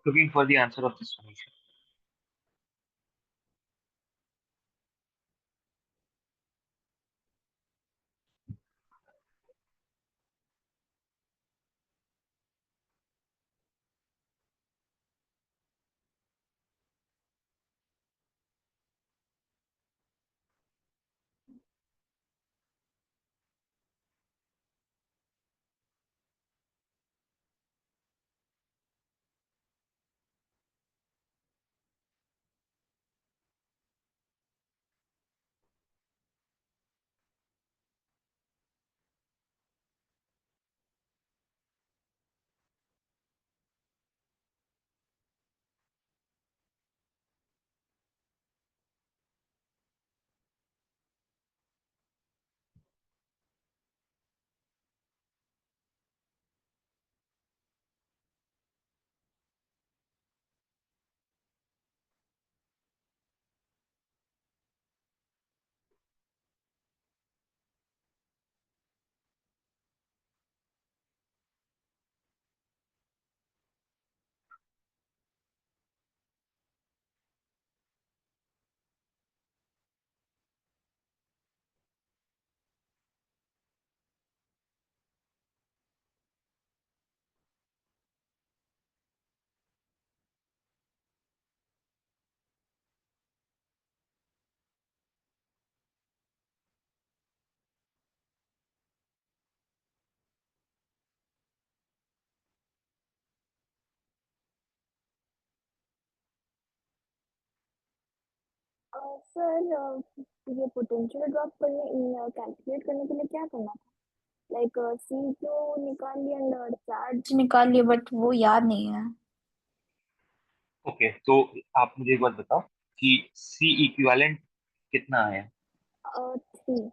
looking for the answer of this solution. Sir, ये potential drop करने calculate करने के लिए क्या करना था? लाइक सी क्यू निकाल लिया एंड चार्ज निकाल लिया, बट वो याद नहीं है। ओके, तो आप मुझे एक बात बताओ कि सी इक्विवेलेंट कितना है? 3।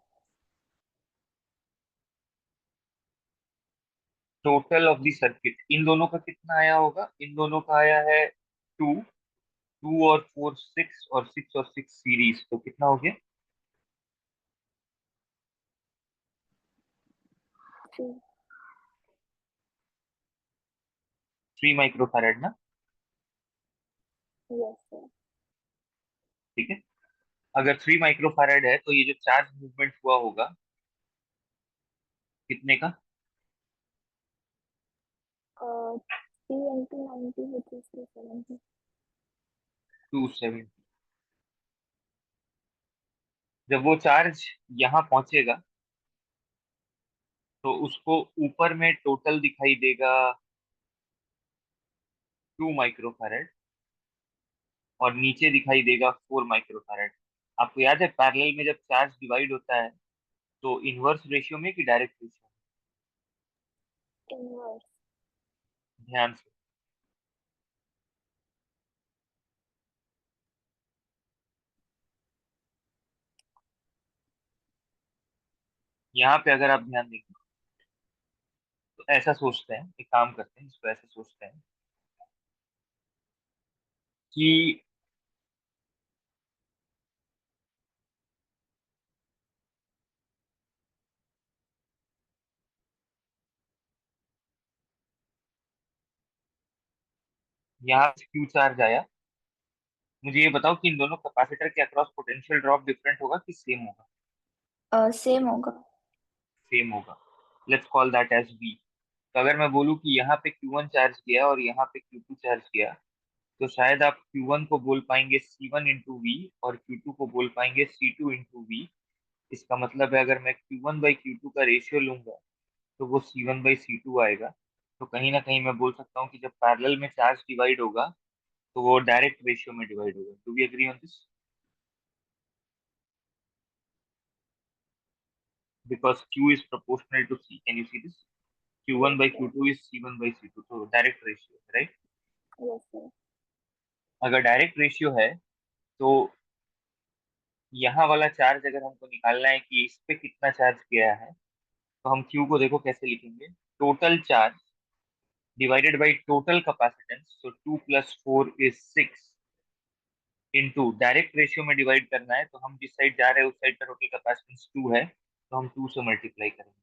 Total of the circuit in दोनों का कितना आया होगा? इन दोनों का आया है टू। टू और फोर सिक्स, और सिक्स और सिक्स सीरीज, तो कितना हो गया? 3। 3 माइक्रोफैरेड ना? Yes sir. ठीक है। अगर 3 माइक्रोफैरेड है तो ये जो चार्ज मूवमेंट हुआ होगा कितने का? 3 into 90 which is 270। 270। जब वो चार्ज यहाँ पहुंचेगा तो उसको ऊपर में टोटल दिखाई देगा 2 माइक्रोफैरेड, और नीचे दिखाई देगा 4 माइक्रोफैरेड। आपको याद है पैरेलल में जब चार्ज डिवाइड होता है तो इनवर्स रेशियो में कि डायरेक्ट रेशियो इनवर्स। में? ध्यान से। यहाँ पे अगर आप ध्यान देंगे तो ऐसा सोचते हैं, एक काम करते हैं, इसको ऐसा सोचते हैं कि यहाँ से क्यू चार्ज आया। मुझे ये बताओ कि इन दोनों कैपेसिटर के अक्रॉस पोटेंशियल ड्रॉप डिफरेंट होगा कि सेम होगा? सेम होगा। सेम होगा। Let's call that as B. तो अगर मैं बोलूँ कि यहाँ पे Q1 चार्ज किया और यहाँ पे Q2 चार्ज किया, तो शायद आप Q1 को बोल पाएंगे C1 into V, और Q2 को बोल पाएंगे C2 into V। इसका मतलब है अगर मैं Q1/Q2 का रेशियो लूंगा तो वो C1/C2 आएगा। तो कहीं ना कहीं मैं बोल सकता हूँ कि जब पैरेलल में चार्ज डिवाइड होगा तो वो डायरेक्ट रेशियो में डिवाइड होगा। Do we agree on this? Because Q is proportional to C. Can you see this? Q1 yes by sir. Q2 is C1 by C2, तो डायरेक्ट रेशियो है, right? Yes sir. अगर direct ratio है तो यहाँ वाला charge अगर हमको निकालना है कि इस पे कितना चार्ज किया है, तो हम Q को देखो कैसे लिखेंगे। Total charge divided by total capacitance, so 2 + 4 = 6, into direct ratio में डिवाइड करना है तो हम जिस साइड जा रहे हैं उस साइड का टोटल कैपेसिटेंस 2 है, तो हम 2 से मल्टीप्लाई करेंगे।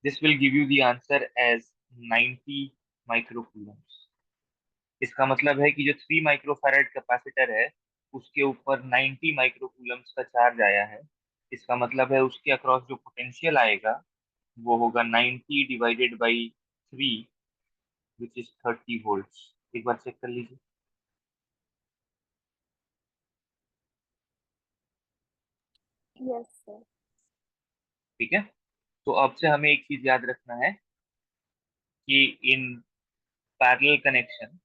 This will give you the answer as 90 microcoulombs. इसका मतलब है कि जो 3 माइक्रोफैराड कैपेसिटर है उसके ऊपर 90 माइक्रोकूलम्स का चार्ज आया है। इसका मतलब है उसके अक्रॉस जो पोटेंशियल आएगा वो होगा 90 divided by 3, which is 30 volts. एक बार चेक कर लीजिए। Yes sir. ठीक है। तो अब से हमें एक चीज याद रखना है कि in parallel connection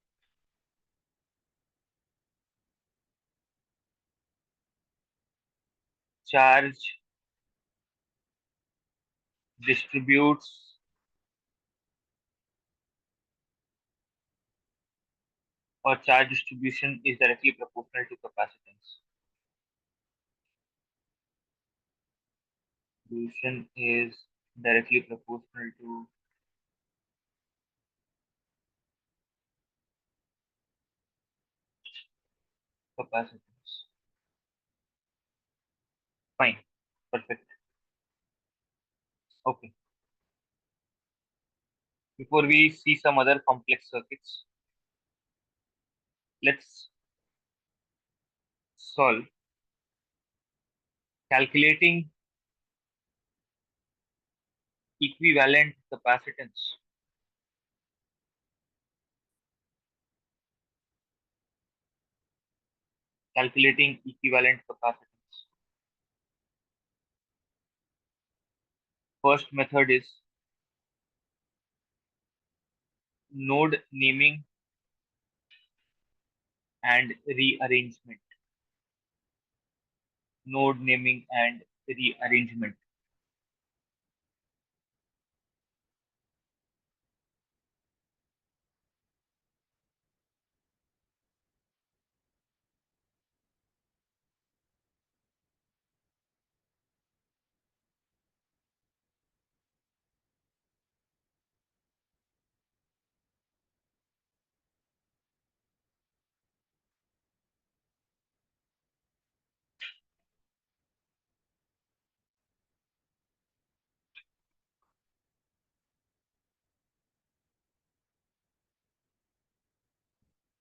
charge distributes और charge distribution is directly proportional to capacitance. Distribution is directly proportional to capacitance. Fine. Perfect. Okay. Before we see some other complex circuits, let's solve calculating equivalent capacitance. Calculating equivalent capacitance. First method is node naming and rearrangement. Node naming and rearrangement.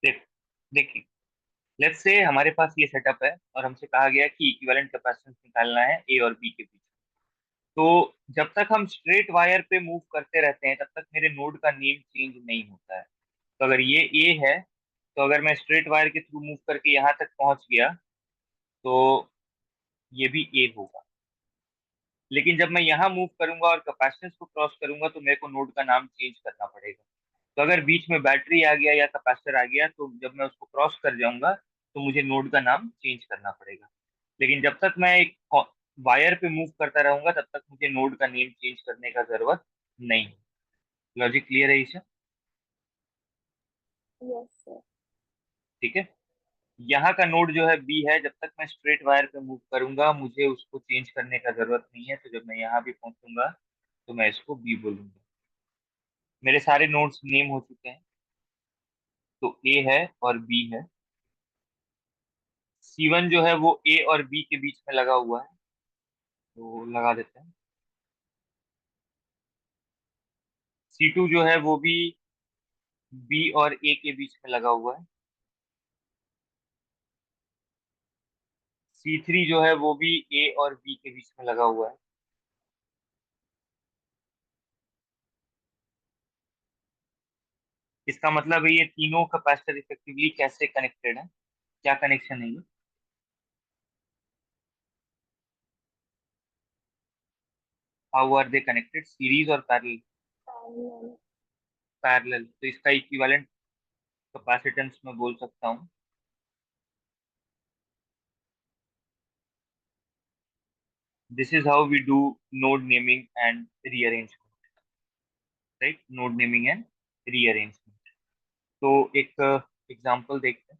देख देखिए, let's say हमारे पास ये setup है और हमसे कहा गया कि इक्विवेलेंट कैपेसिटेंस निकालना है ए और बी के बीच। तो जब तक हम स्ट्रेट वायर पे मूव करते रहते हैं तब तक मेरे नोड का नेम चेंज नहीं होता है। तो अगर ये ए है तो अगर मैं स्ट्रेट वायर के थ्रू मूव करके यहाँ तक पहुंच गया तो ये भी ए होगा। लेकिन जब मैं यहाँ मूव करूंगा और कैपेसिटेंस को क्रॉस करूंगा तो मेरे को नोड का नाम चेंज करना पड़ेगा। तो अगर बीच में बैटरी आ गया या कैपेसिटर आ गया तो जब मैं उसको क्रॉस कर जाऊंगा तो मुझे नोड का नाम चेंज करना पड़ेगा। लेकिन जब तक मैं एक वायर पे मूव करता रहूंगा तब तक मुझे नोड का नेम चेंज करने का जरूरत नहीं। लॉजिक क्लियर है इसे? Yes sir. ठीक है। यहाँ का नोड जो है बी है, जब तक मैं स्ट्रेट वायर पे मूव करूंगा मुझे उसको चेंज करने का जरूरत नहीं है। तो जब मैं यहाँ भी पहुंचूंगा तो मैं इसको बी बोलूंगा। मेरे सारे नोड्स नेम हो चुके हैं। तो ए है और बी है। C1 जो है वो ए और बी के बीच में लगा हुआ है, तो लगा देते हैं। C2 जो है वो भी बी और ए के बीच में लगा हुआ है। C3 जो है वो भी ए और बी के बीच में लगा हुआ है। इसका मतलब है ये तीनों कैपेसिटर इफेक्टिवली कैसे कनेक्टेड है, क्या कनेक्शन है ये? How are they connected, series और पैरेलल? पैरेलल। पैरेलल, तो इसका इक्विवेलेंट कैपेसिटेंस मैं बोल सकता हूँ। This is how we do node naming and rearrangement. Right, node naming and rearrangement. तो एक एग्जांपल देखते हैं।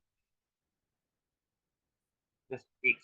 जस्ट एक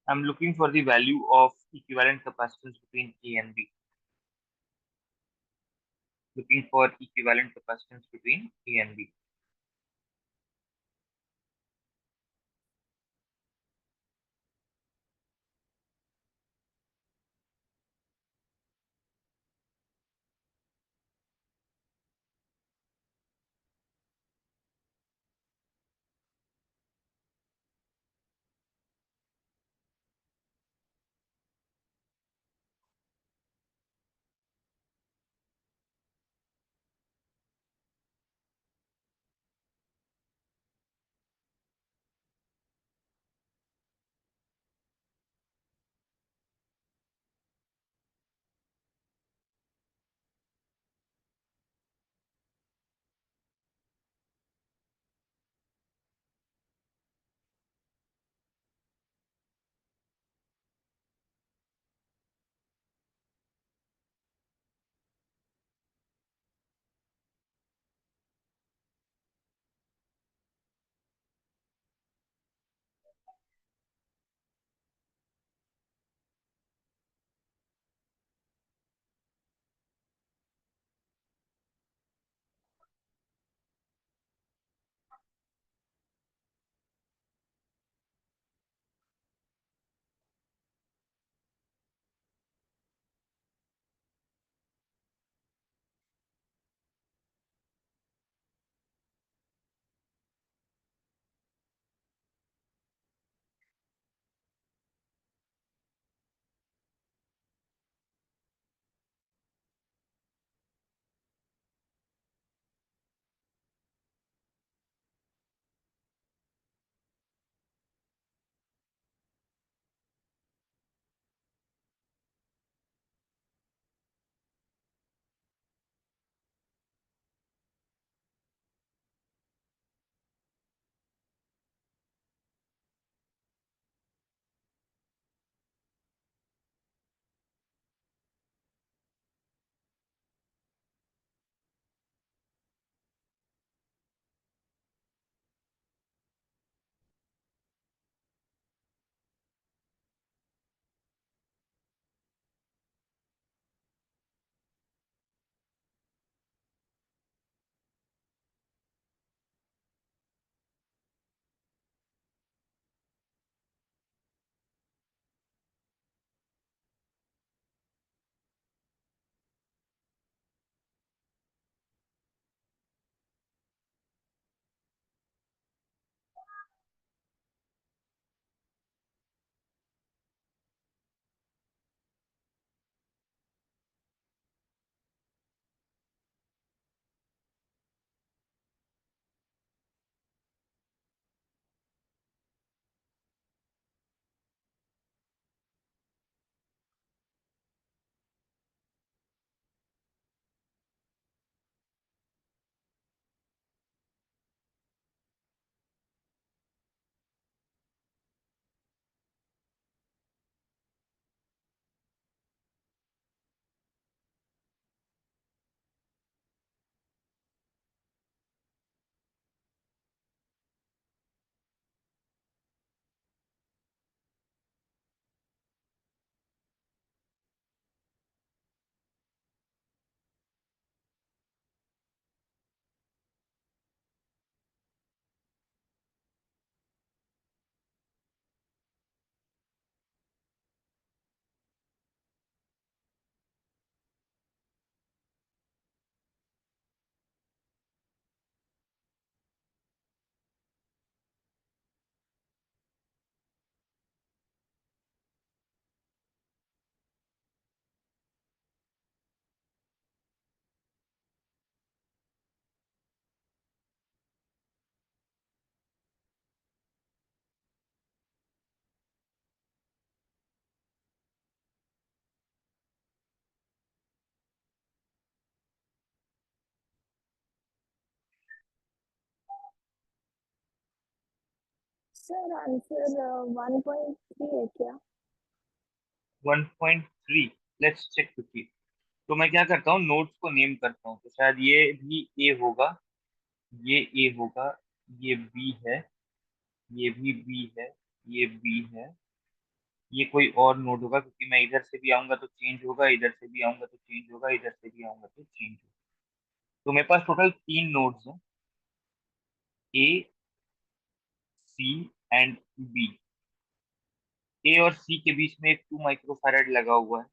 I'm looking for the value of equivalent capacitance between A and B. Looking for equivalent capacitance between A and B. Sir answer 1.3 है क्या? 1.3। Let's check quickly. तो मैं क्या करता हूँ, नोट्स को नेम करता हूँ। तो शायद ये भी ए होगा, ये ए होगा, ये बी है, ये भी बी है, ये बी है, ये कोई और नोड होगा, क्योंकि मैं इधर से भी आऊंगा तो चेंज होगा, इधर से भी आऊंगा तो चेंज होगा, इधर से भी आऊंगा तो चेंज होगा। तो मेरे पास टोटल 3 नोड्स हैं, ए, सी एंड बी। ए और सी के बीच में एक 2 माइक्रोफैराड लगा हुआ है।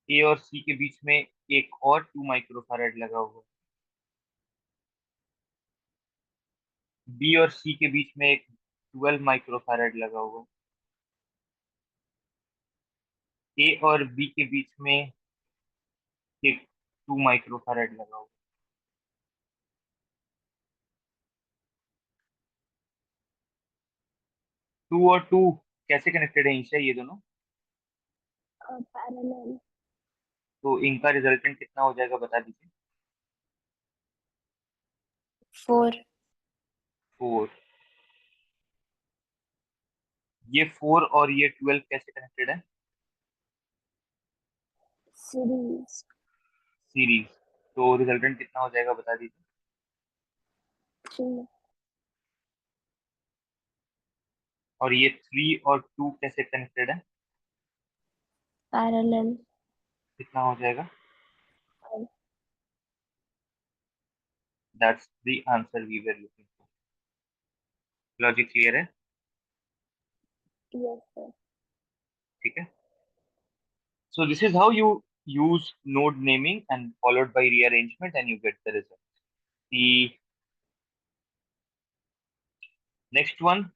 ए और सी के बीच में एक और 2 माइक्रोफैराड लगा हुआ है। बी और सी के बीच में एक 12 माइक्रोफैराड लगा हुआ है। ए और बी के बीच में एक 2 माइक्रोफैराड लगा हुआ 2 और 2 कैसे कनेक्टेड है ईशा, ये दोनों? पैरेलल। तो इनका रिजल्टेंट कितना हो जाएगा, बता दीजिए। 4। 4। ये 4 और ये 12 कैसे कनेक्टेड है? सीरीज। सीरीज। तो रिजल्टेंट कितना हो जाएगा, बता दीजिए। 3। और ये 3 और 2 कैसे कनेक्टेड है? पैरेलल। कितना हो जाएगा? 5। That's the answer we were looking for. Logic clear है? Yes sir. ठीक है। So this is how you use node naming and followed by rearrangement and you get the result. The next one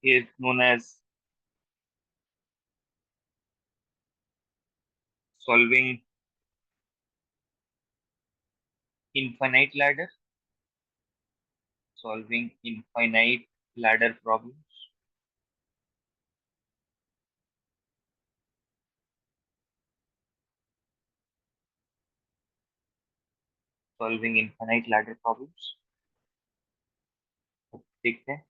is known as solving infinite ladder, solving infinite ladder problems, solving infinite ladder problems. देखते हैं।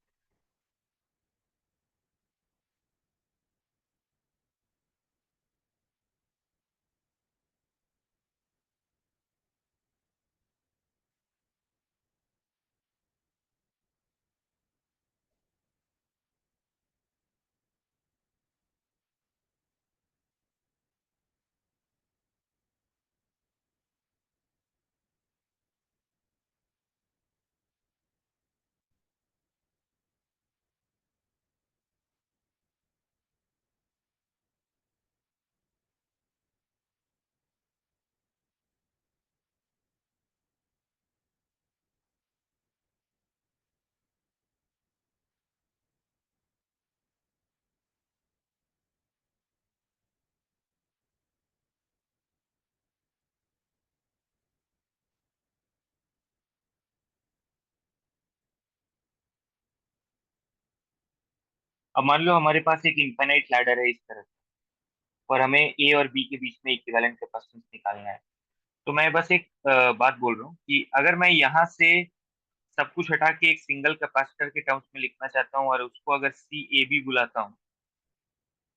अब मान लो हमारे पास एक infinite ladder है इस तरह से, और हमें ए और बी के बीच में इक्विवेलेंट कैपेसिटेंस निकालना है। तो मैं बस एक बात बोल रहा हूँ कि अगर मैं यहाँ से सब कुछ हटा के एक सिंगल कैपेसिटर के टर्म्स में लिखना चाहता हूँ और उसको अगर सी ए बी बुलाता हूँ,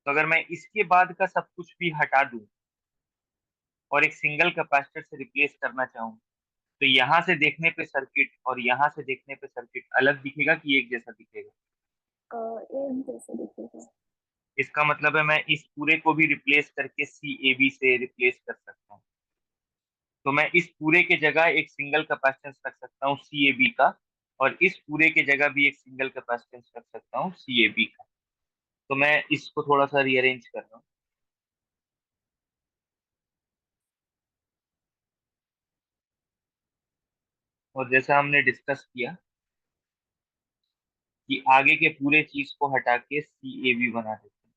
तो अगर मैं इसके बाद का सब कुछ भी हटा दूं और एक सिंगल कैपेसिटर से रिप्लेस करना चाहूँ, तो यहाँ से देखने पे सर्किट और यहाँ से देखने पे सर्किट अलग दिखेगा कि एक जैसा दिखेगा? एक जैसे दिखेगा। इसका मतलब है मैं इस पूरे को भी रिप्लेस करके सी ए बी से रिप्लेस कर सकता हूँ। तो मैं इस पूरे के जगह एक सिंगल कैपेसिटेंस रख सकता हूँ सी ए बी का, और इस पूरे के जगह भी एक सिंगल कैपेसिटेंस रख सकता हूँ सी ए बी का। तो मैं इसको थोड़ा सा रीअरेंज कर रहा हूँ। और जैसा हमने डिस्कस किया कि आगे के पूरे चीज को हटा के सी ए बी बना देते हैं,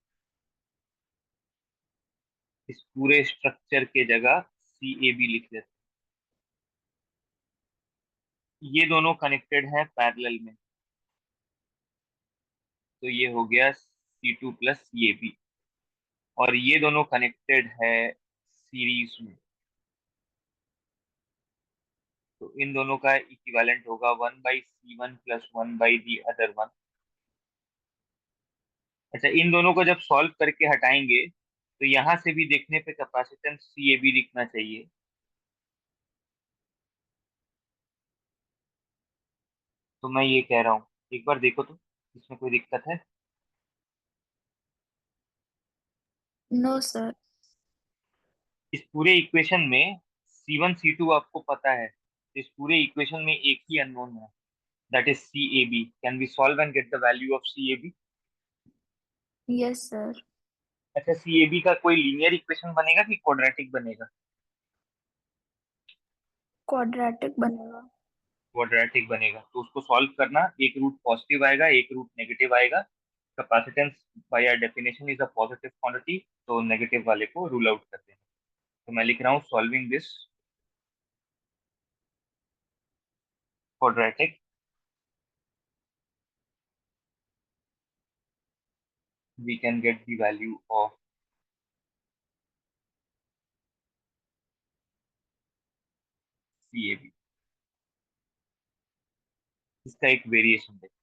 इस पूरे स्ट्रक्चर के जगह सी ए बी लिख देते हैं। ये दोनों कनेक्टेड है पैरेलल में, तो ये हो गया C two plus C A B. और ये दोनों कनेक्टेड है सीरीज में, तो इन दोनों का इक्विवेलेंट होगा 1/C1 + 1/the other 1। अच्छा, इन दोनों को जब सॉल्व करके हटाएंगे तो यहाँ से भी देखने पे कैपेसिटेंस सी ए बी लिखना चाहिए। तो मैं ये कह रहा हूँ, एक बार देखो तो इसमें कोई दिक्कत है? No sir. इस पूरे इक्वेशन में C1 C2 आपको पता है, इस पूरे इक्वेशन में एक ही अननोन है, that is CAB। Can we solve and get the value of CAB? Yes sir. अच्छा, CAB का कोई लीनियर इक्वेशन बनेगा कि क्वाड्रेटिक बनेगा? क्वाड्रेटिक बनेगा। क्वाड्रेटिक बनेगा, तो उसको सॉल्व करना, एक रूट पॉजिटिव आएगा, एक रूट नेगेटिव आएगा। Capacitance by definition is a positive quantity, तो नेगेटिव वाले को रूल आउट करते हैं। तो मैं लिख रहा हूँ solving this quadratic, we can get the value of CAB। इसका एक वेरिएशन देखते हैं।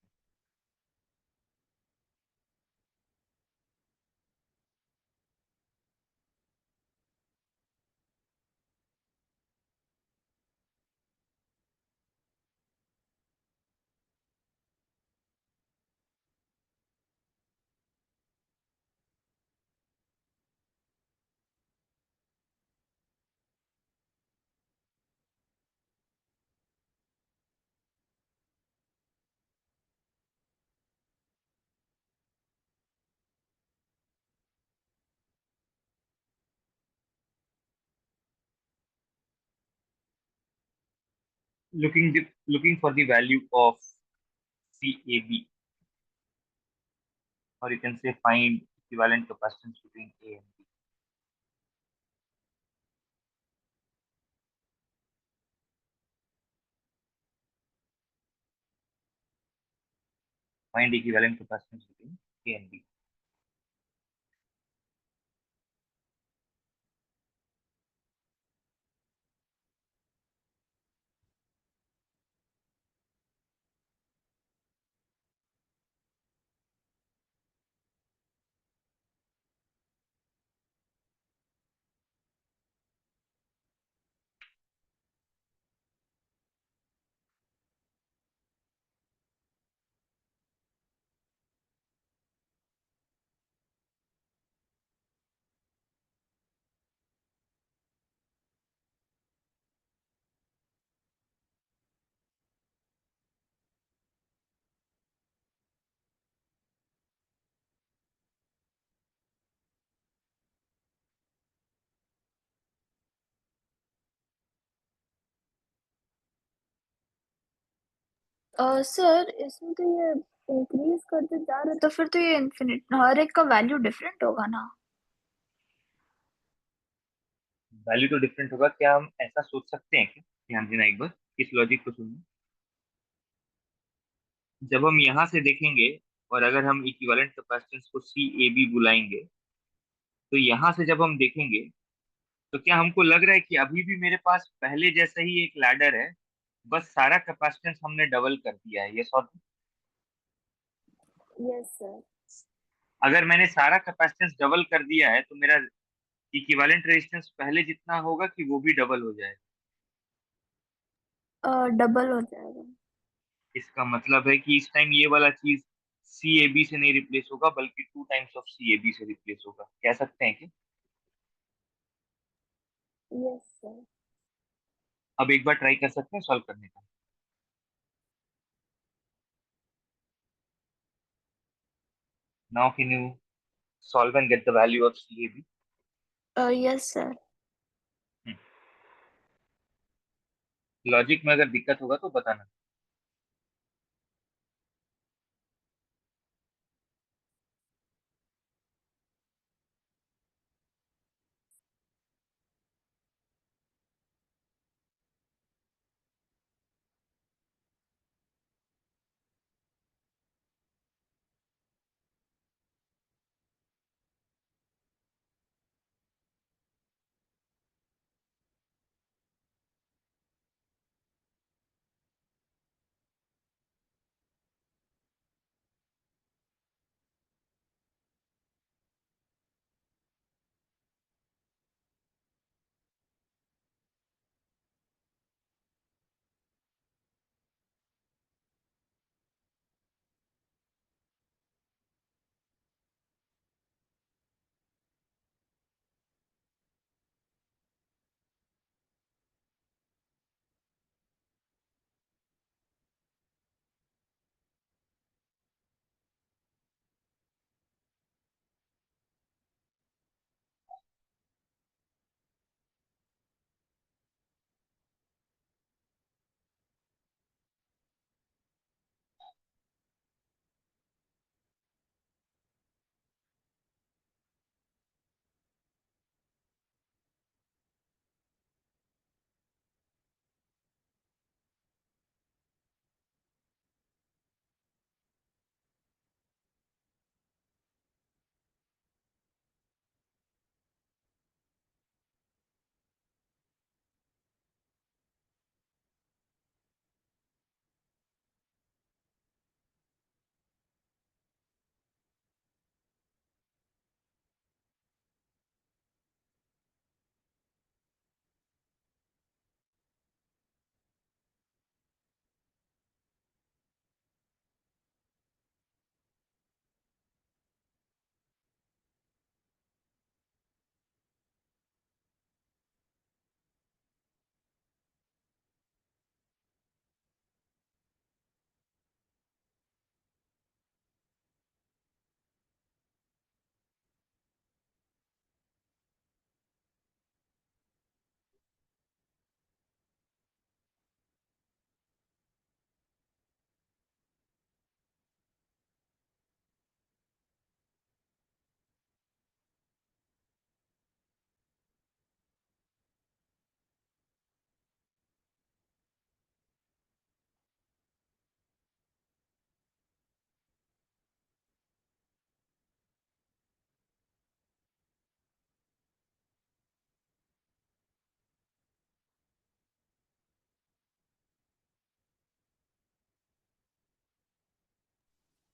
looking for the value of CAB, or you can say find equivalent capacitance between A and B। Find equivalent capacitance between A and B। Sir इसमें तो ये increase करते जा रहे तो फिर तो ये इन्फिनिट हर एक का वैल्यू डिफरेंट होगा ना। वैल्यू तो डिफरेंट होगा, क्या हम ऐसा सोच सकते हैं? क्या, ध्यान देना एक बार, इस लॉजिक को सुनना। जब हम यहाँ से देखेंगे और अगर हम इक्विवेलेंट कैपेसिटेंस को CAB बुलाएंगे, तो यहाँ से जब हम देखेंगे, तो क्या हमको लग रहा है कि अभी भी मेरे पास पहले जैसा ही एक लैडर है, बस सारा कैपेसिटेंस हमने डबल कर दिया है? ये सॉल्व। Yes sir. अगर मैंने सारा कैपेसिटेंस डबल कर दिया है, तो मेरा इक्विवेलेंट रेजिस्टेंस पहले जितना होगा कि वो भी डबल हो जाएगा? डबल हो जाएगा। इसका मतलब है कि इस टाइम ये वाला चीज CAB से नहीं रिप्लेस होगा, बल्कि 2 टाइम्स ऑफ CAB से रिप्लेस होगा। कह सकते हैं कि? Yes sir. अब एक बार ट्राई कर सकते हैं सॉल्व करने का। Now can you solve and get the value of CAB? Yes sir. Logic में अगर दिक्कत होगा तो बताना।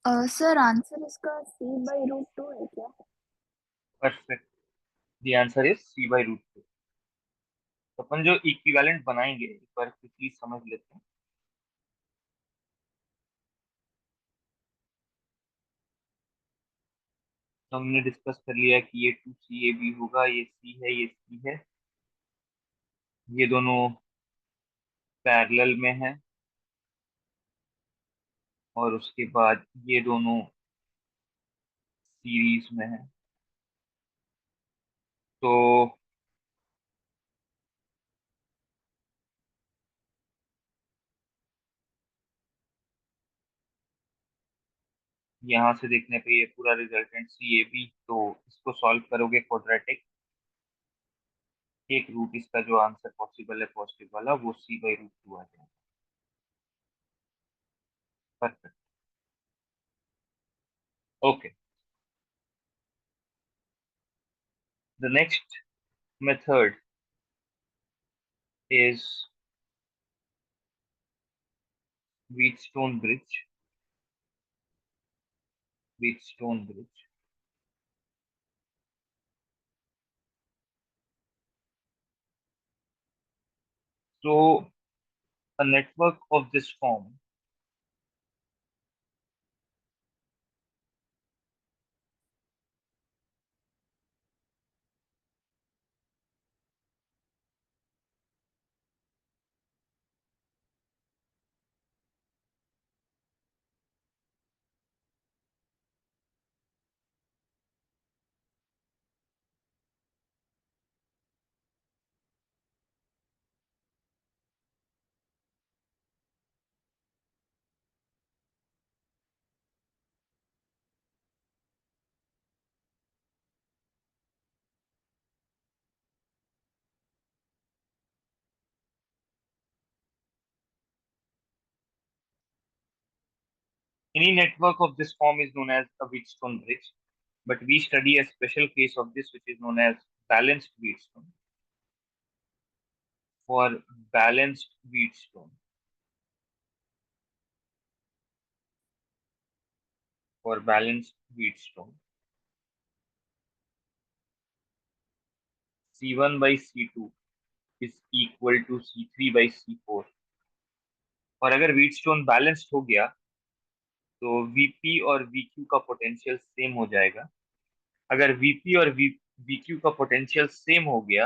सर आंसर इसका C/√2 है क्या? Perfect. The answer is C/√2। तो अपन जो इक्विवेलेंट बनाएंगे एक बार क्विकली समझ लेते हैं। तो हमने डिस्कस कर लिया कि ये 2CAB होगा, ये C है, ये C है, ये दोनों पैरेलल में है, और उसके बाद ये दोनों सीरीज में है। तो यहाँ से देखने पे ये पूरा रिजल्टेंट CAB, तो इसको सॉल्व करोगे क्वाड्रेटिक, एक रूट इसका जो आंसर पॉसिबल है पॉजिटिव वाला वो C/√2 आ जाएगा। Perfect. Okay, the next method is Wheatstone bridge. Wheatstone bridge. So a network of this form any network of this form is known as a Wheatstone bridge, but we study a special case of this which is known as balanced Wheatstone. For balanced Wheatstone, for balanced Wheatstone, C1/C2 is equal to C3/C4। और अगर Wheatstone balanced हो गया तो VP और VQ का potential same हो जाएगा। अगर VP और VQ का पोटेंशियल सेम हो गया,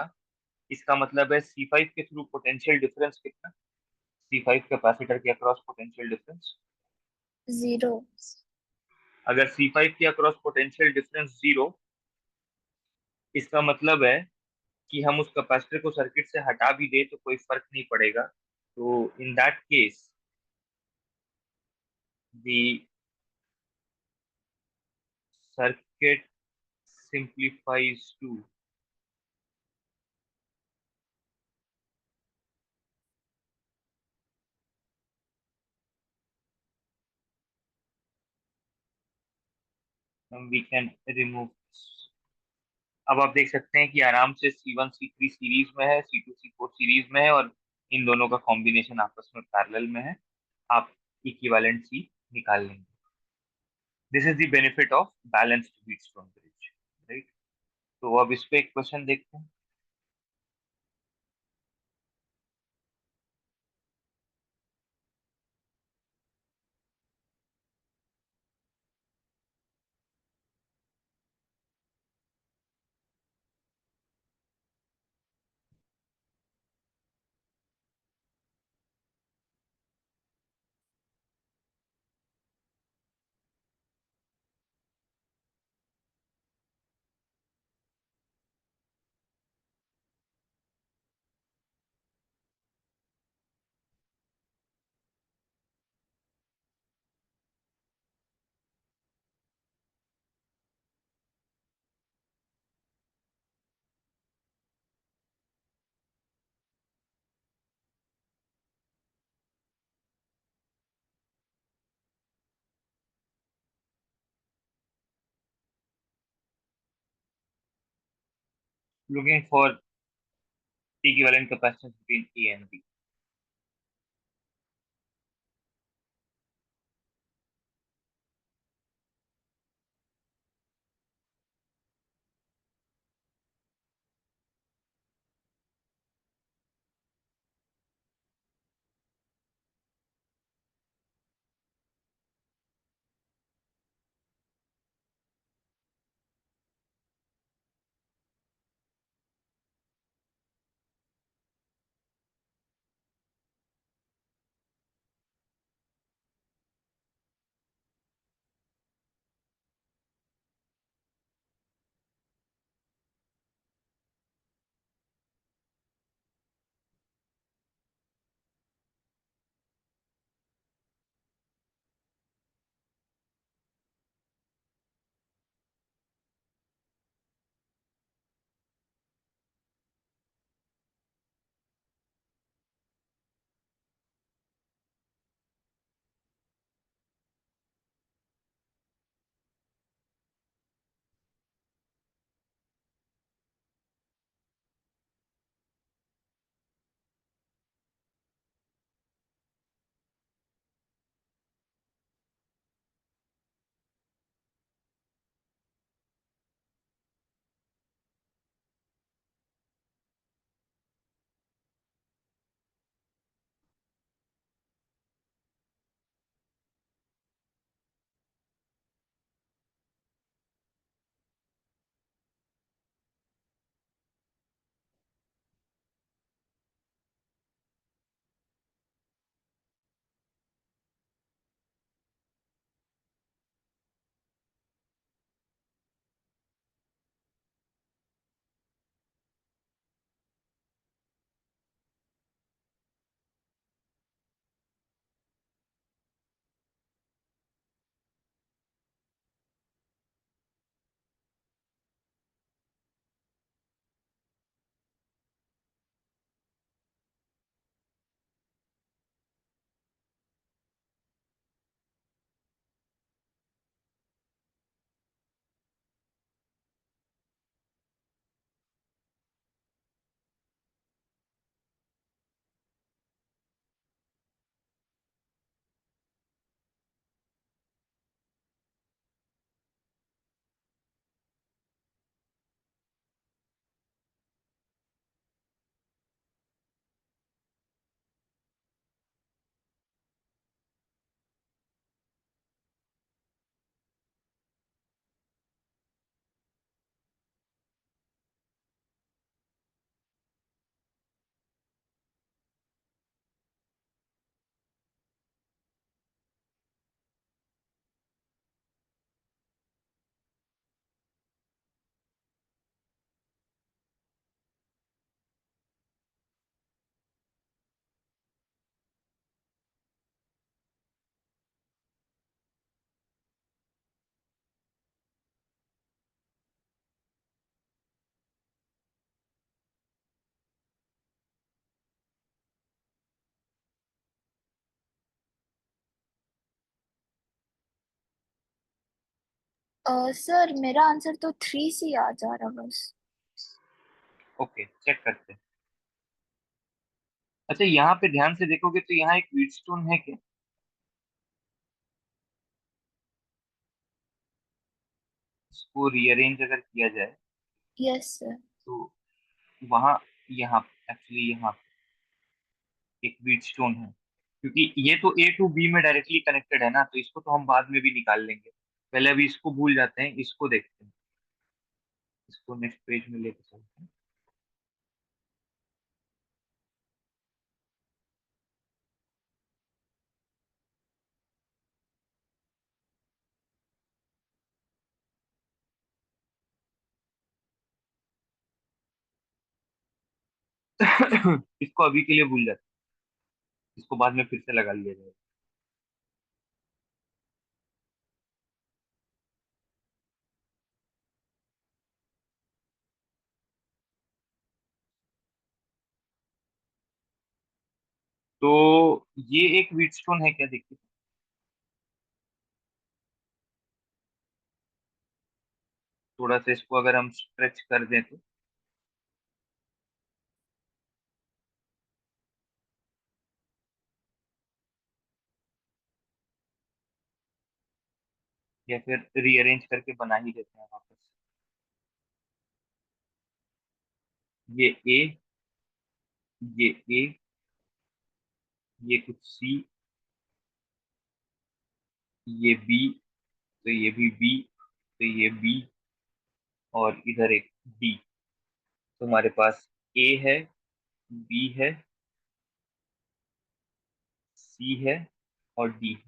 इसका मतलब है C5 के थ्रू पोटेंशियल डिफरेंस कितना? C5 कैपेसिटर के अक्रॉस पोटेंशियल डिफरेंस। 0। अगर C5 के अक्रॉस पोटेंशियल डिफरेंस जीरो, इसका मतलब है कि हम उस कैपेसिटर को सर्किट से हटा भी दे तो कोई फर्क नहीं पड़ेगा। तो in that case the circuit simplifies to, we can remove। अब आप देख सकते हैं कि आराम से C1 C3 सीरीज में है, C2 C4 सीरीज में है, और इन दोनों का कॉम्बिनेशन आपस में पैरेलल में है। आप इक्विवेलेंट C निकाल लेंगे। This is the benefit of balanced Wheatstone bridge, right. तो अब इस पे एक क्वेश्चन देखते हैं। Looking for equivalent capacitance between A and B। Sir मेरा आंसर तो 3 से आ जा रहा बस। ओके, चेक करते हैं। अच्छा, यहाँ पे ध्यान से देखोगे तो यहाँ एक व्हीटस्टोन है क्या? इसको रीअरेंज अगर किया जाए यस सर। तो वहाँ, यहाँ, एक्चुअली यहाँ एक व्हीटस्टोन है, क्योंकि ये तो ए टू बी में डायरेक्टली कनेक्टेड है ना, तो इसको तो हम बाद में भी निकाल लेंगे। पहले अभी इसको भूल जाते हैं, इसको देखते हैं। इसको नेक्स्ट पेज में लेके चलते हैं। इसको अभी के लिए भूल जाते हैं, इसको बाद में फिर से लगा लिया जाएगा। तो ये एक व्हीटस्टोन है क्या, देखिए। थोड़ा सा इसको अगर हम स्ट्रेच कर दें तो, या फिर रीअरेंज करके बना ही देते हैं वापस। ये ए, ये ए, ये कुछ सी, ये बी, तो ये भी बी, तो ये बी, और इधर एक डी। तो हमारे पास ए है, बी है, सी है, और डी है।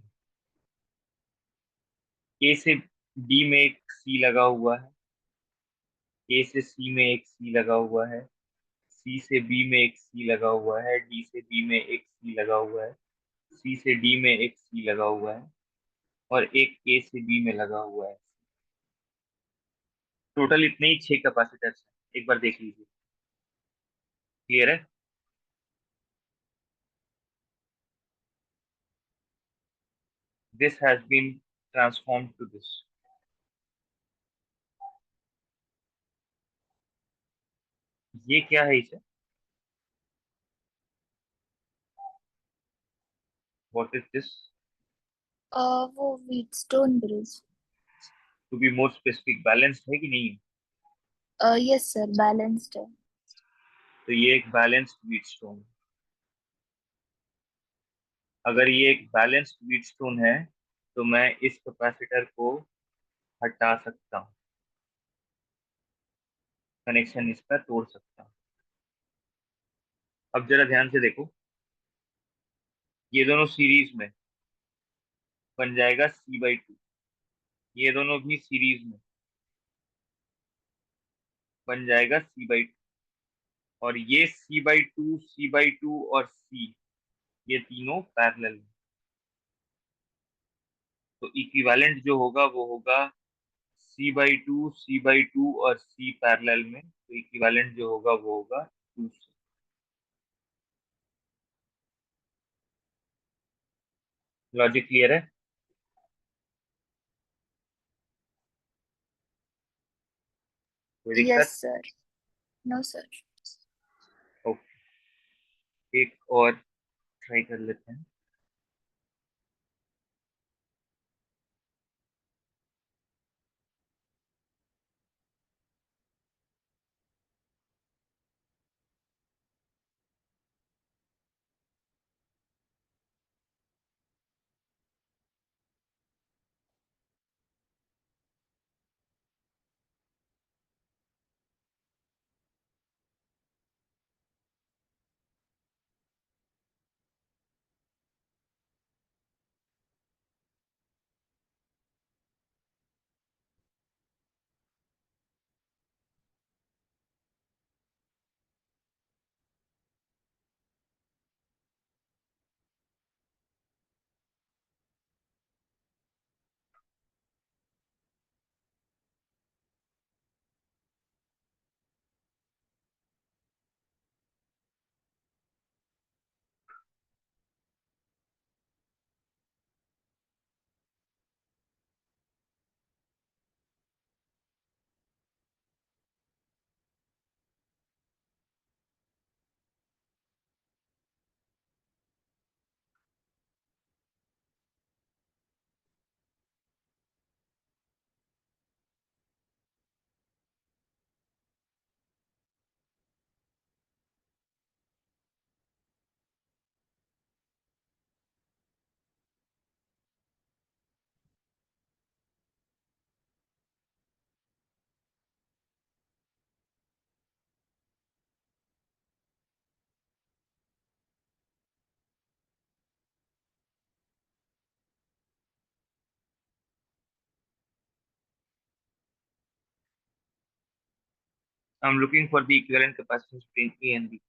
ए से डी में एक सी लगा हुआ है, ए से सी में एक सी लगा हुआ है, सी से बी में एक सी लगा हुआ है, डी से बी में एक सी लगा हुआ है, सी से डी में एक सी लगा हुआ है, और एक ए से बी में लगा हुआ है। टोटल इतने ही 6 कैपेसिटर्स हैं, एक बार देख लीजिए। क्लियर है? This has been transform to this. ये क्या है इसे? What is this? वो Wheatstone bridge. To be more specific, balanced है कि नहीं है? यस सर, बैलेंस्ड है। तो ये एक बैलेंस्ड व्हीट स्टोन। अगर ये एक बैलेंस्ड व्हीट स्टोन है तो मैं इस कैपेसिटर को हटा सकता हूँ, कनेक्शन इसका तोड़ सकता हूँ। अब जरा ध्यान से देखो, ये दोनों सीरीज में बन जाएगा C/2। ये दोनों भी सीरीज में बन जाएगा C/2। और ये C/2, C/2 और C, ये तीनों पैरेलल में। तो इक्विवेलेंट जो होगा वो होगा C/2, C/2 और C पैरेलल में, तो इक्विवेलेंट जो होगा वो होगा 2C। लॉजिक क्लियर है? कोई यस दिक्कत? सर। No sir. ओके, एक और ट्राई कर लेते हैं। I'm looking for the equivalent capacitance between A and B.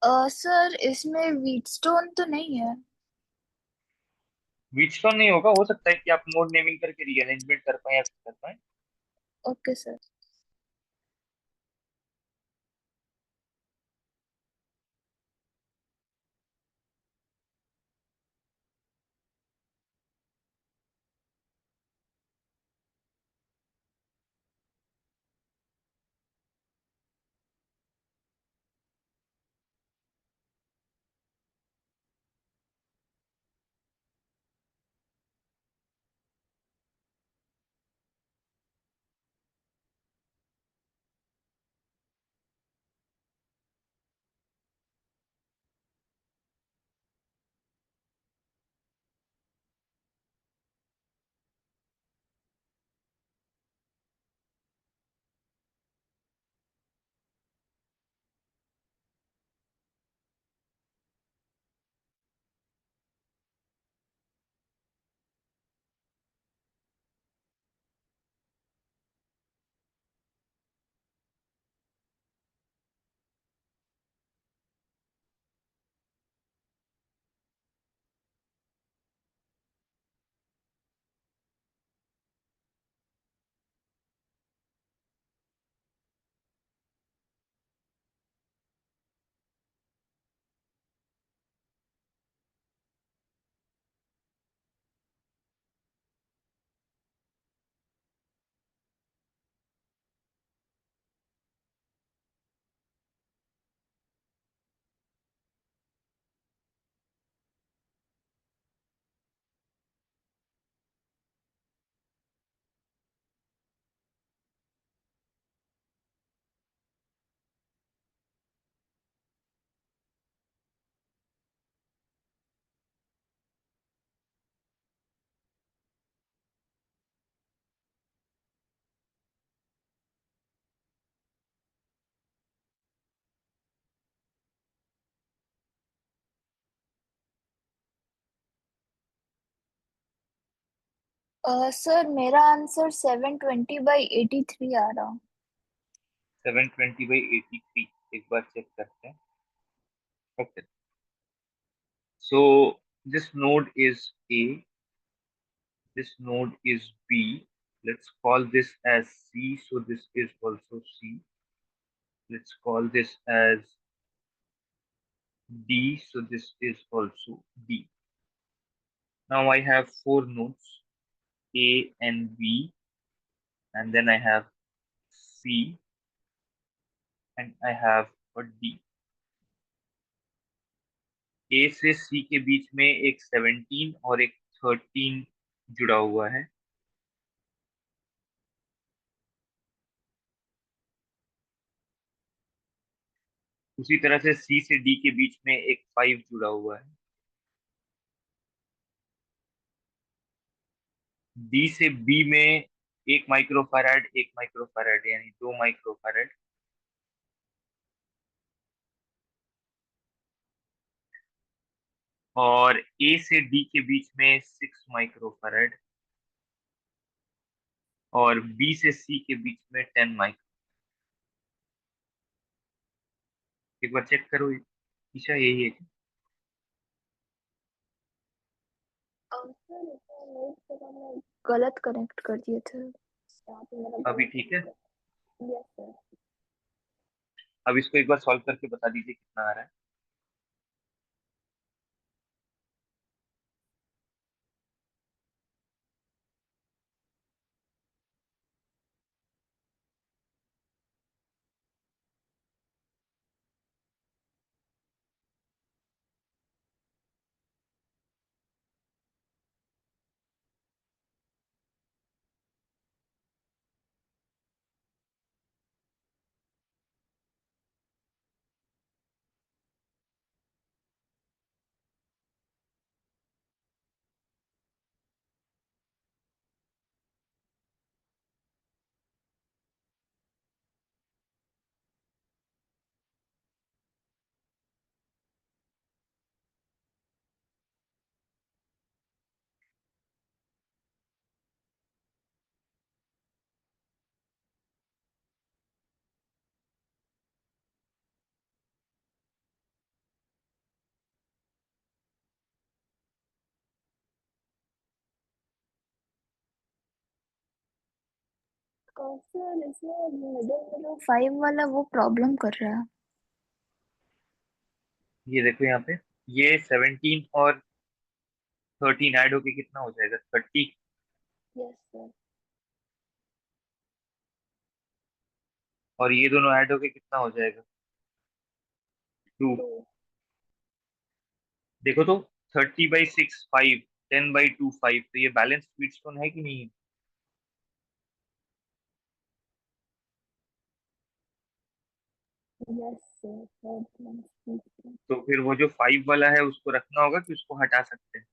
Sir इसमें व्हीटस्टोन तो नहीं है। व्हीटस्टोन नहीं होगा, हो सकता है कि आप नोड नेमिंग करके रीअरेंजमेंट कर पाए या कुछ कर पाए। Okay sir. सर मेरा आंसर 720/83 आ रहा। 720/83, एक बार चेक करते हैं। Okay, so this node is a, this node is B. Let's call this as C. So this is also C. Let's call this as D. So this is also D. Now I have four nodes, A and B, and then I have C and I have a D. A से C के बीच में एक 17 और एक 13 जुड़ा हुआ है। उसी तरह से C से D के बीच में एक 5 जुड़ा हुआ है। डी से बी में एक माइक्रोफैराड, एक माइक्रोफैराड, यानी 2 माइक्रोफैराड। और ए से डी के बीच में 6 माइक्रोफैराड। और बी से सी के बीच में 10 माइक्रो। एक बार चेक करो ईशा, यही है क्या? सर इसमें मेरी जगह में गलत कनेक्ट कर दिए थे, यहाँ पे मेरा अभी गलत ठीक है। कनेक्ट कर। Yes sir. अब इसको एक बार सॉल्व करके बता दीजिए कितना आ रहा है। कर्सर इसमें मिडिल में जो 5 वाला वो प्रॉब्लम कर रहा है। ये देखो यहाँ पे, ये 17 और 13 ऐड होके कितना हो जाएगा, 30। Yes sir. और ये दोनों ऐड होके कितना हो जाएगा, 2। 2। देखो तो, 30/6 5, 10/2 5, तो ये बैलेंस स्वीटस्टोन है कि नहीं है? यस सर, सर तो फिर वो जो 5 वाला है उसको रखना होगा कि उसको हटा सकते हैं?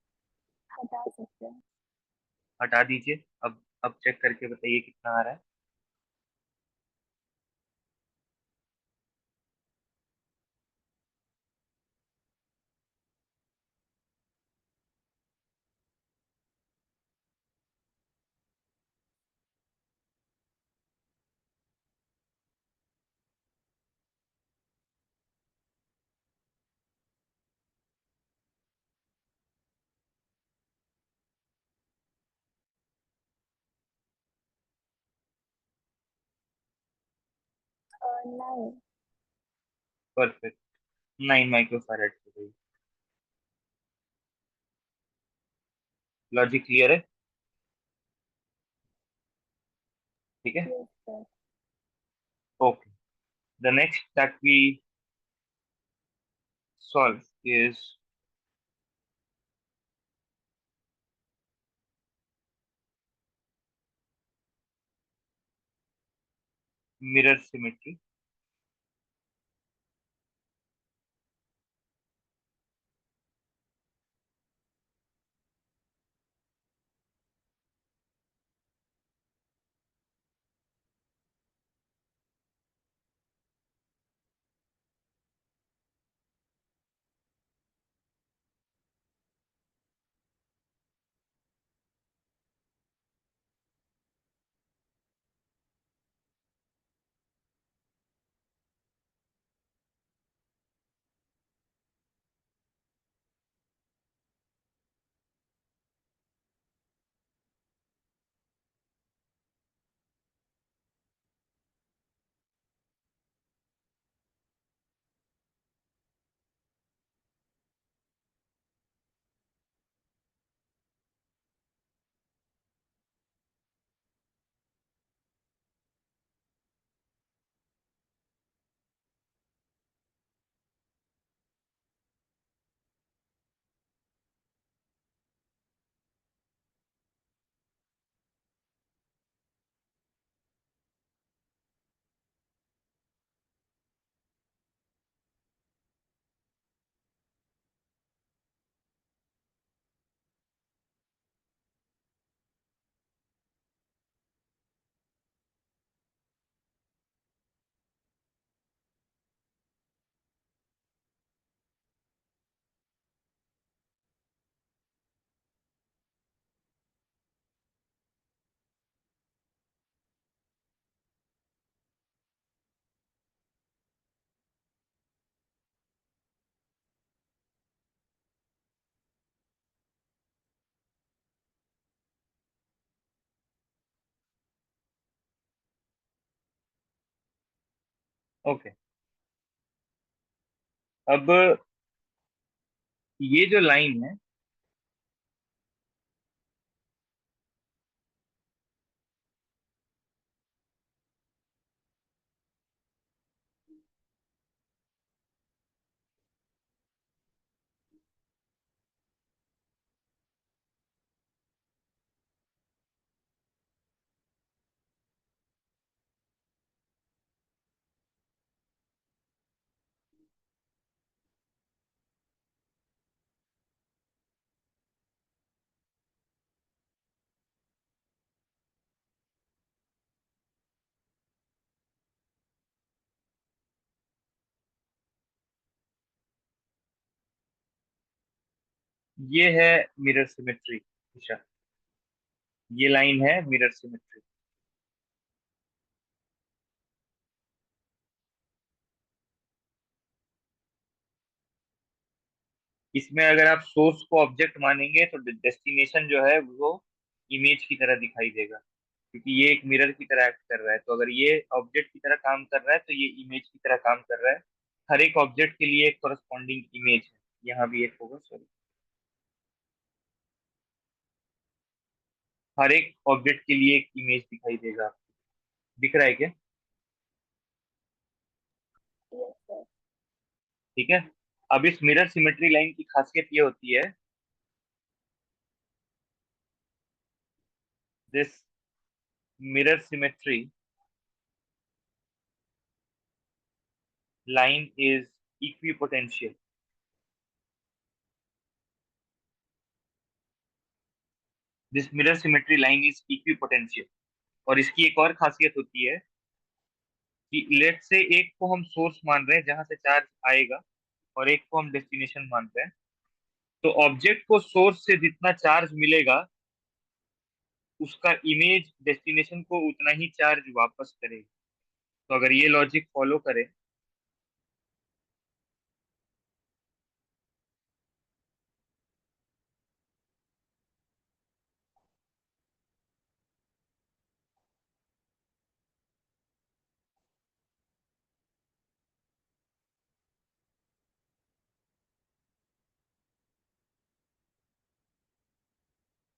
हटा सकते हैं। हटा दीजिए। अब चेक करके बताइए कितना आ रहा है। नहीं। परफेक्ट, 9 माइक्रोफैरड हो गई। लॉजिक क्लियर है? ठीक है। Yes sir. Okay, the next that we solve is mirror symmetry. Okay, अब ये जो लाइन है, ये है मिरर सिमेट्री दिशा। ये लाइन है मिरर सिमेट्री। इसमें अगर आप सोर्स को ऑब्जेक्ट मानेंगे तो डेस्टिनेशन जो है वो इमेज की तरह दिखाई देगा, क्योंकि ये एक मिरर की तरह एक्ट कर रहा है। तो अगर ये ऑब्जेक्ट की तरह काम कर रहा है तो ये इमेज की तरह काम कर रहा है। हर एक ऑब्जेक्ट के लिए एक कॉरस्पॉन्डिंग इमेज है। यहाँ भी एक होगा, सॉरी, हर एक ऑब्जेक्ट के लिए एक इमेज दिखाई देगा आपको। दिख रहा है क्या? Yes sir. ठीक है। अब इस मिरर सिमेट्री लाइन की खासियत ये होती है, this mirror symmetry line is equipotential. This mirror symmetry line is equipotential. और इसकी एक और खासियत होती है कि लेट से एक को हम सोर्स मान रहे हैं जहां से चार्ज आएगा, और एक को हम डेस्टिनेशन मान रहे हैं। तो ऑब्जेक्ट को सोर्स से जितना चार्ज मिलेगा, उसका इमेज डेस्टिनेशन को उतना ही चार्ज वापस करेगा। तो अगर ये लॉजिक फॉलो करें,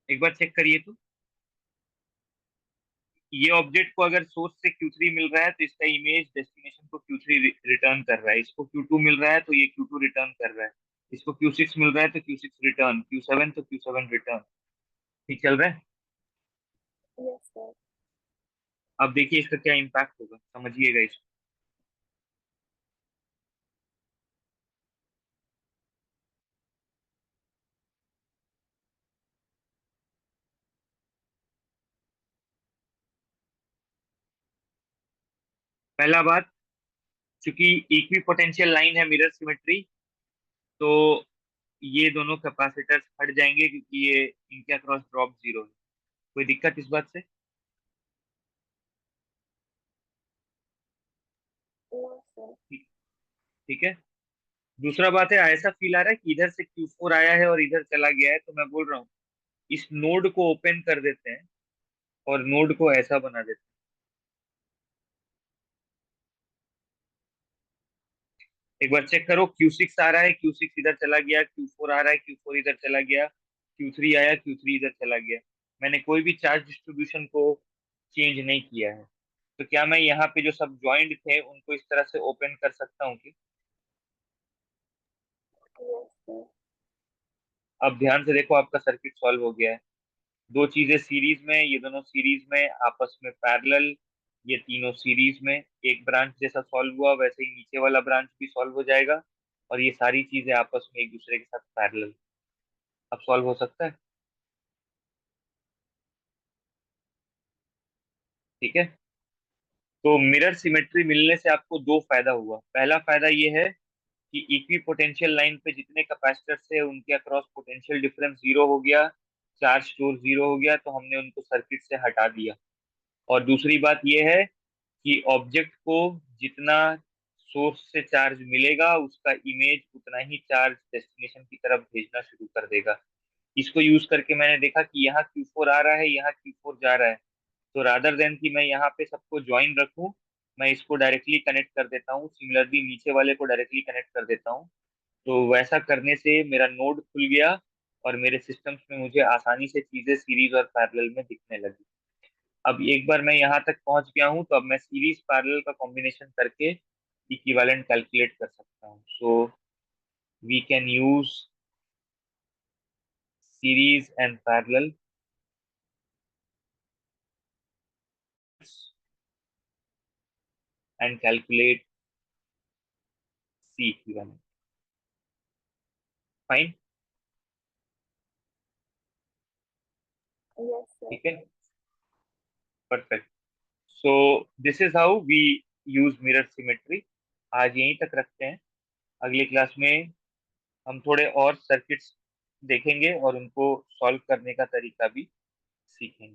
एक बार चेक करिए तो, ये ऑब्जेक्ट को अगर सोर्स से Q3 मिल रहा है तो इसका इमेज डेस्टिनेशन को Q3 रिटर्न कर रहा है। इसको Q2 मिल रहा है तो ये Q2 रिटर्न कर रहा है। इसको Q6 मिल रहा है तो Q6 रिटर्न, Q7 तो Q7 रिटर्न। ठीक चल रहा है? Yes sir. अब देखिए इसका क्या इम्पैक्ट होगा, समझिएगा इसको। पहला बात, चूंकि इक्वी पोटेंशियल लाइन है मिरर सिमेट्री, तो ये दोनों कैपेसिटर्स हट जाएंगे क्योंकि ये इनके अक्रॉस ड्रॉप जीरो है। कोई दिक्कत इस बात से? No sir. ठीक। ठीक है। दूसरा बात है, ऐसा फील आ रहा है कि इधर से Q4 आया है और इधर चला गया है, तो मैं बोल रहा हूँ इस नोड को ओपन कर देते हैं और नोड को ऐसा बना देते हैं। एक बार चेक करो, Q6 आ रहा है, Q6 इधर चला गया, Q4 आ रहा है, Q4 इधर चला गया, Q3 आया, Q3 इधर चला गया। मैंने कोई भी चार्ज डिस्ट्रीब्यूशन को चेंज नहीं किया है। तो क्या मैं यहाँ पे जो सब ज्वाइंट थे उनको इस तरह से ओपन कर सकता हूँ कि? Yes sir. अब ध्यान से देखो, आपका सर्किट सॉल्व हो गया है। दो चीजें सीरीज में, ये दोनों सीरीज में आपस में पैरेलल, ये तीनों सीरीज में। एक ब्रांच जैसा सॉल्व हुआ वैसे ही नीचे वाला ब्रांच भी सॉल्व हो जाएगा, और ये सारी चीजें आपस में एक दूसरे के साथ पैरेलल। अब सॉल्व हो सकता है। ठीक है। तो मिरर सिमेट्री मिलने से आपको दो फायदा हुआ। पहला फायदा ये है कि इक्वी पोटेंशियल लाइन पे जितने कैपेसिटर थे उनके अक्रॉस पोटेंशियल डिफरेंस जीरो हो गया, चार्ज स्टोर जीरो हो गया, तो हमने उनको सर्किट से हटा दिया। और दूसरी बात यह है कि ऑब्जेक्ट को जितना सोर्स से चार्ज मिलेगा, उसका इमेज उतना ही चार्ज डेस्टिनेशन की तरफ भेजना शुरू कर देगा। इसको यूज करके मैंने देखा कि यहाँ Q4 आ रहा है, यहाँ Q4 जा रहा है। तो रादर देन कि मैं यहाँ पे सबको ज्वाइन रखूं, मैं इसको डायरेक्टली कनेक्ट कर देता हूँ, सिमिलरली नीचे वाले को डायरेक्टली कनेक्ट कर देता हूँ। तो वैसा करने से मेरा नोड खुल गया, और मेरे सिस्टम्स में मुझे आसानी से चीजें सीरीज और पैरेलल में दिखने लगी। अब एक बार मैं यहाँ तक पहुंच गया हूँ, तो अब मैं सीरीज पैरेलल का कॉम्बिनेशन करके इक्विवेलेंट कैलकुलेट कर सकता हूँ। So we can use series and parallel and calculate C equivalent. Fine. Yes sir. ठीक है। Perfect. So this is how we use mirror symmetry. आज यहीं तक रखते हैं। अगली क्लास में हम थोड़े और सर्किट्स देखेंगे और उनको सॉल्व करने का तरीका भी सीखेंगे।